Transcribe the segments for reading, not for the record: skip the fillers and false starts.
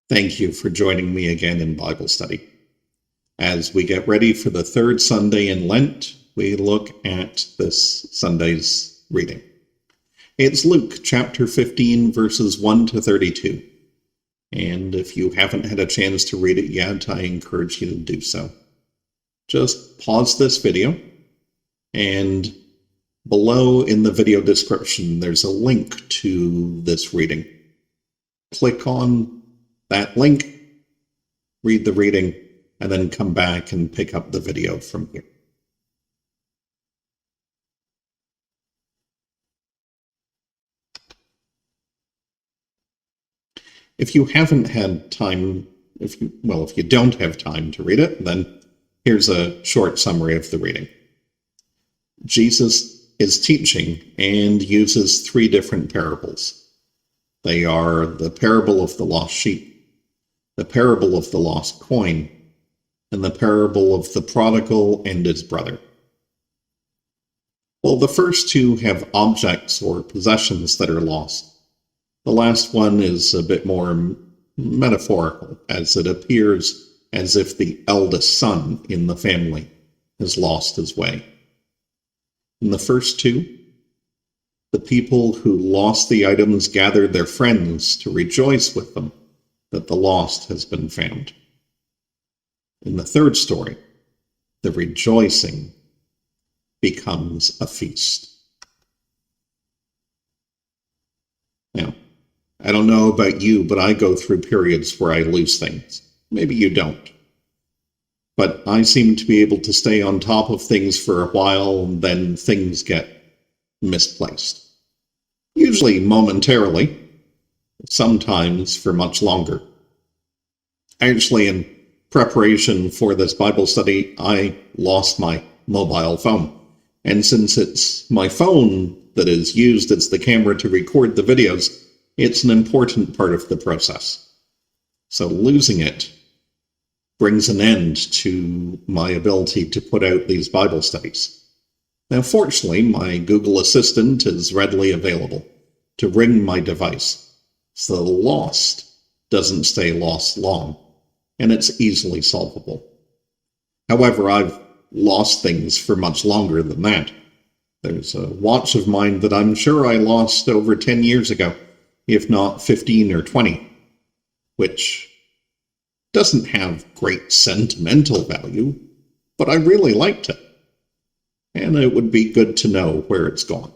Thank you for joining me again in Bible study. As we get ready for the third Sunday in Lent, we look at this Sunday's reading. It's Luke chapter 15, verses 1 to 32. And if you haven't had a chance to read it yet, I encourage you to do so. Just pause this video, and below in the video description, there's a link to this reading. Click on that link, read the reading, and then come back and pick up the video from here. If you haven't had time, if you don't have time to read it, then here's a short summary of the reading. Jesus is teaching and uses three different parables. They are the parable of the lost sheep, the parable of the lost coin, and the parable of the prodigal and his brother. Well, the first two have objects or possessions that are lost. The last one is a bit more metaphorical, as it appears as if the eldest son in the family has lost his way. In the first two, the people who lost the items gathered their friends to rejoice with them that the lost has been found. In the third story, the rejoicing becomes a feast. Now, I don't know about you, but I go through periods where I lose things. Maybe you don't. But I seem to be able to stay on top of things for a while, and then things get misplaced. Usually momentarily, sometimes for much longer. Actually, in preparation for this Bible study, I lost my mobile phone. And since it's my phone that is used as the camera to record the videos, it's an important part of the process. So losing it brings an end to my ability to put out these Bible studies. Now, fortunately, my Google Assistant is readily available to ring my device, so the lost doesn't stay lost long, and it's easily solvable. However, I've lost things for much longer than that. There's a watch of mine that I'm sure I lost over 10 years ago, if not 15 or 20, which doesn't have great sentimental value, but I really liked it. And it would be good to know where it's gone.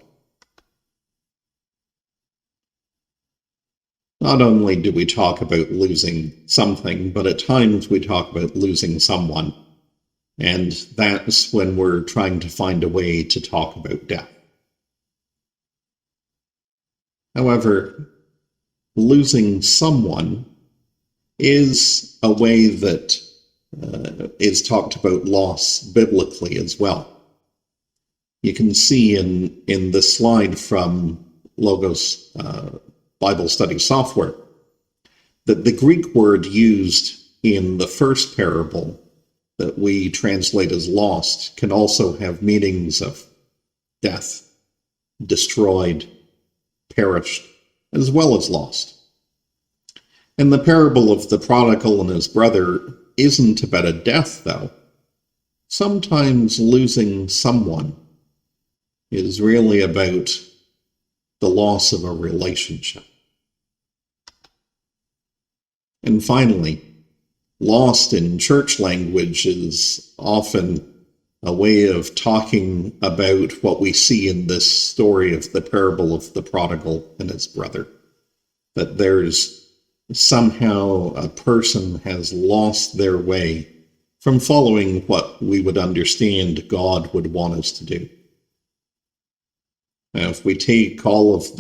Not only do we talk about losing something, but at times we talk about losing someone. And that's when we're trying to find a way to talk about death. However, losing someone is a way that is talked about loss biblically as well. You can see in the slide from Logos Bible study software that the Greek word used in the first parable that we translate as lost can also have meanings of death, destroyed, perished, as well as lost. And the parable of the prodigal and his brother isn't about a death, though. Sometimes losing someone is really about the loss of a relationship. And finally, lost in church language is often a way of talking about what we see in this story of the parable of the prodigal and his brother. That there's somehow a person has lost their way from following what we would understand God would want us to do. Now, if we take all of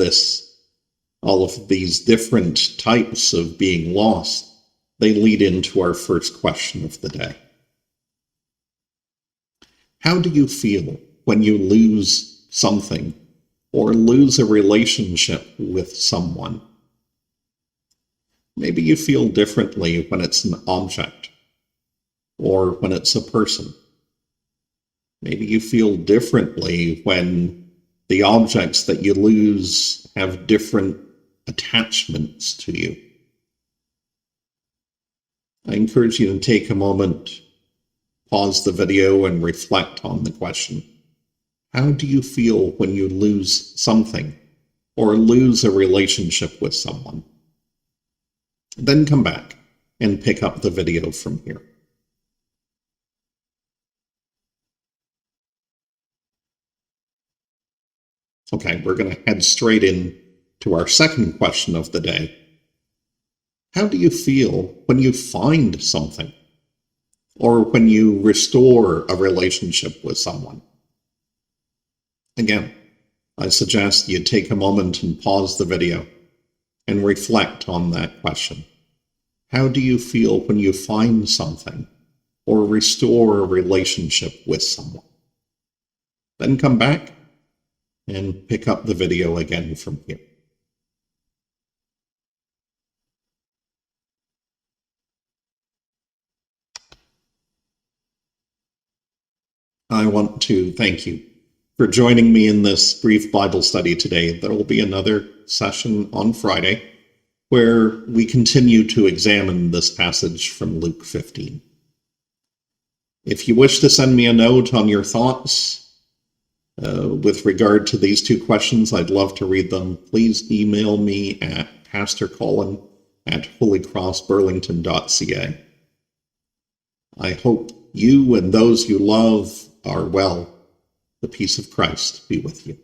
these different types of being lost, they lead into our first question of the day. How do you feel when you lose something or lose a relationship with someone? Maybe you feel differently when it's an object or when it's a person. Maybe you feel differently when the objects that you lose have different attachments to you. I encourage you to take a moment, pause the video, and reflect on the question. How do you feel when you lose something or lose a relationship with someone? Then come back and pick up the video from here. Okay, we're going to head straight in to our second question of the day. How do you feel when you find something or when you restore a relationship with someone? Again, I suggest you take a moment and pause the video and reflect on that question. How do you feel when you find something or restore a relationship with someone? Then come back and pick up the video again from here. I want to thank you for joining me in this brief Bible study today. There will be another session on Friday where we continue to examine this passage from Luke 15. If you wish to send me a note on your thoughts with regard to these two questions, I'd love to read them. Please email me at pastorcolin@holycrossburlington.ca. I hope you and those you love are well. The peace of Christ be with you.